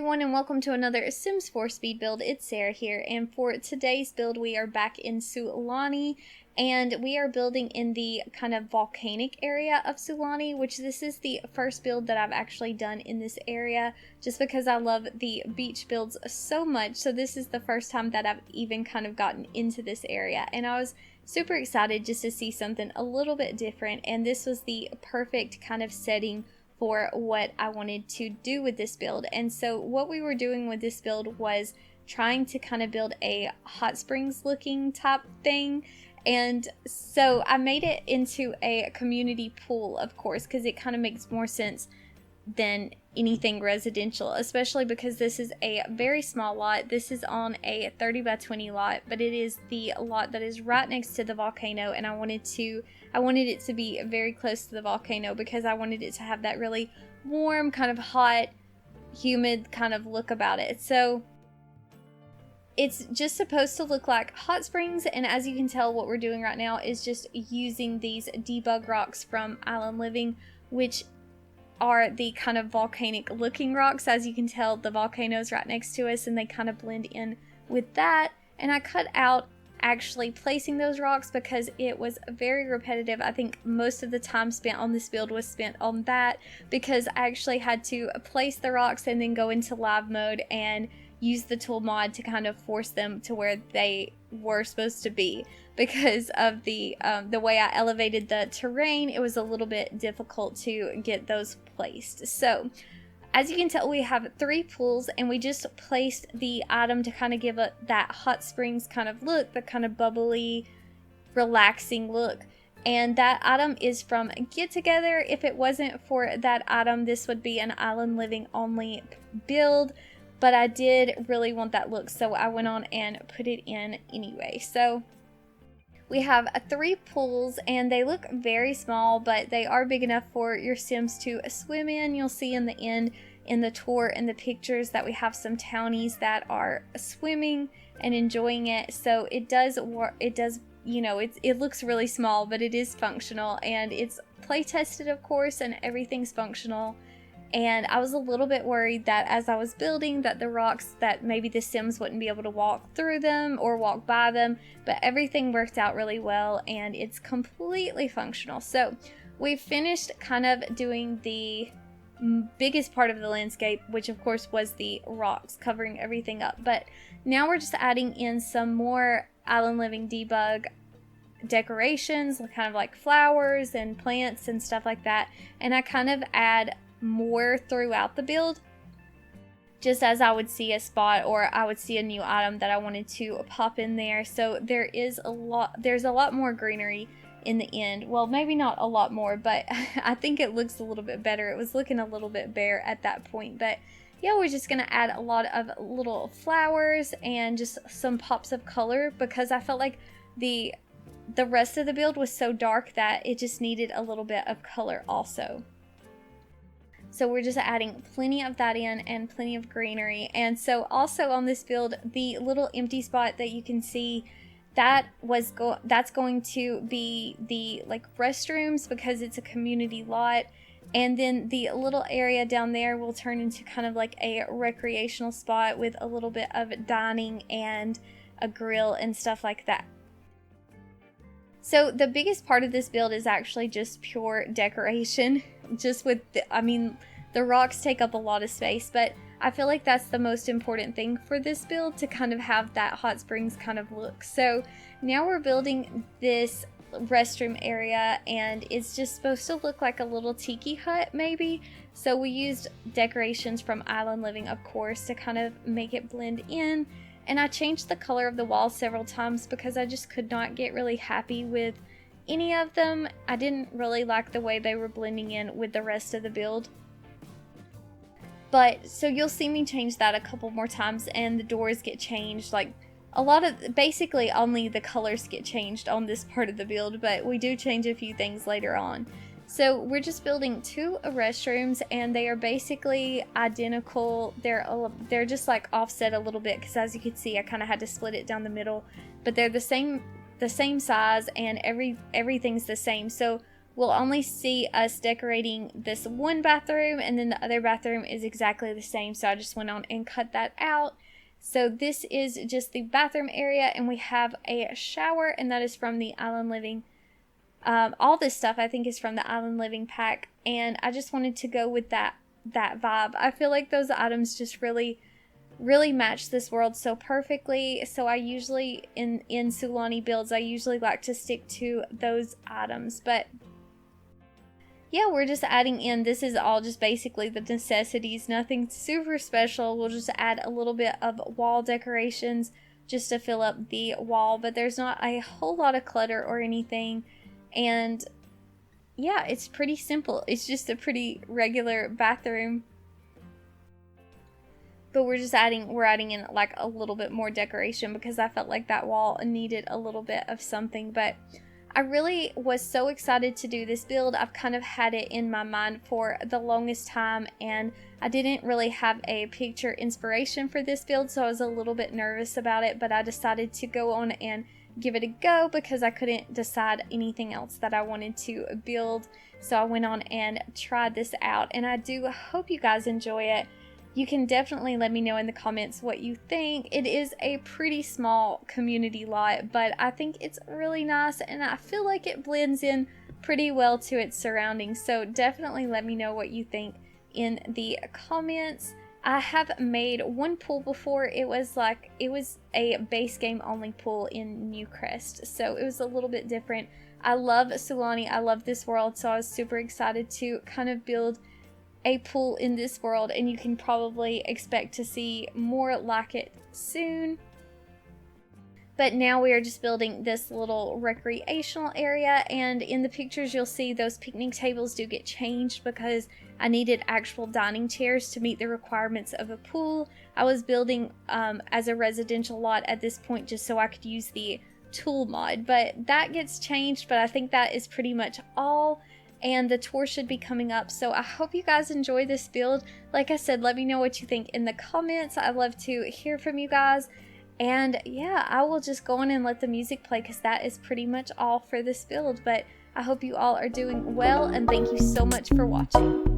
everyone, and welcome to another Sims 4 speed build. It's Sarah here, and for today's build we are back in Sulani, and we are building in the kind of volcanic area of Sulani, which this is the first build that I've actually done in this area, just because I love the beach builds so much. So this is the first time that I've even kind of gotten into this area, and I was super excited just to see something a little bit different, and this was the perfect kind of setting for what I wanted to do with this build. And so what we were doing with this build was trying to kind of build a hot springs looking type thing. And so I made it into a community pool, of course, because it kind of makes more sense than anything residential, especially because this is a very small lot. This is on a 30 by 20 lot, but it is the lot that is right next to the volcano, and I wanted it to be very close to the volcano because I wanted it to have that really warm, kind of hot, humid kind of look about it. So it's just supposed to look like hot springs, and as you can tell, what we're doing right now is just using these debug rocks from Island Living, which are the kind of volcanic looking rocks. As you can tell, the volcano's right next to us and they kind of blend in with that. And I cut out actually placing those rocks because it was very repetitive. I think most of the time spent on this build was spent on that, because I actually had to place the rocks and then go into live mode and use the tool mod to kind of force them to where they were supposed to be. Because of the way I elevated the terrain, it was a little bit difficult to get those placed. So as you can tell, we have 3 pools, and we just placed the item to kind of give it that hot springs kind of look, the kind of bubbly, relaxing look. And that item is from Get Together. If it wasn't for that item, this would be an Island Living only build, but I did really want that look, so I went on and put it in anyway. So we have 3 pools, and they look very small, but they are big enough for your Sims to swim in. You'll see in the end, in the tour and the pictures, that we have some townies that are swimming and enjoying it. So it does work. It does, you know, it looks really small, but it is functional, and it's play tested, of course, and everything's functional. And I was a little bit worried that as I was building that the rocks, that maybe the Sims wouldn't be able to walk through them or walk by them, but everything worked out really well and it's completely functional. So we finished kind of doing the biggest part of the landscape, which of course was the rocks covering everything up. But now we're just adding in some more Island Living debug decorations, kind of like flowers and plants and stuff like that. And I kind of add more throughout the build, just as I would see a spot or I would see a new item that I wanted to pop in there. So there's a lot more greenery in the end. Well, maybe not a lot more, but I think it looks a little bit better. It was looking a little bit bare at that point, but yeah, we're just gonna add a lot of little flowers and just some pops of color, because I felt like the rest of the build was so dark that it just needed a little bit of color also. So we're just adding plenty of that in and plenty of greenery. And so also on this build, the little empty spot that you can see, that's going to be the like restrooms, because it's a community lot. And then the little area down there will turn into kind of like a recreational spot with a little bit of dining and a grill and stuff like that. So the biggest part of this build is actually just pure decoration. Just with, the rocks take up a lot of space, but I feel like that's the most important thing for this build, to kind of have that hot springs kind of look. So now we're building this restroom area, and it's just supposed to look like a little tiki hut maybe. So we used decorations from Island Living, of course, to kind of make it blend in. And I changed the color of the walls several times because I just could not get really happy with any of them. I didn't really like the way they were blending in with the rest of the build. But so you'll see me change that a couple more times, and the doors get changed. Like basically only the colors get changed on this part of the build, but we do change a few things later on. So we're just building 2 restrooms, and they are basically identical. They're just like offset a little bit, because as you can see, I kind of had to split it down the middle, but they're the same size, and everything's the same. So we'll only see us decorating this one bathroom, and then the other bathroom is exactly the same. So I just went on and cut that out. So this is just the bathroom area, and we have a shower, and that is from the Island Living. All this stuff I think is from the Island Living pack, and I just wanted to go with that vibe. I feel like those items just really match this world so perfectly. So I usually in Sulani builds, I usually like to stick to those items. But yeah, we're just adding in, this is all just basically the necessities, nothing super special. We'll just add a little bit of wall decorations just to fill up the wall, but there's not a whole lot of clutter or anything. And yeah, it's pretty simple. It's just a pretty regular bathroom. But we're adding in like a little bit more decoration because I felt like that wall needed a little bit of something. But I really was so excited to do this build. I've kind of had it in my mind for the longest time, and I didn't really have a picture inspiration for this build, so I was a little bit nervous about it, but I decided to go on and give it a go because I couldn't decide anything else that I wanted to build. So I went on and tried this out, and I do hope you guys enjoy it. You can definitely let me know in the comments what you think. It is a pretty small community lot, but I think it's really nice, and I feel like it blends in pretty well to its surroundings. So definitely let me know what you think in the comments. I have made one pool before. It was a base game only pool in Newcrest, so it was a little bit different. I love Sulani, I love this world, so I was super excited to kind of build a pool in this world, and you can probably expect to see more like it soon. But now we are just building this little recreational area, and in the pictures you'll see those picnic tables do get changed because I needed actual dining chairs to meet the requirements of a pool. I was building as a residential lot at this point just so I could use the tool mod, but that gets changed. But I think that is pretty much all, and the tour should be coming up. So I hope you guys enjoy this build. Like I said, let me know what you think in the comments. I'd love to hear from you guys. And yeah, I will just go on and let the music play because that is pretty much all for this build. But I hope you all are doing well, and thank you so much for watching.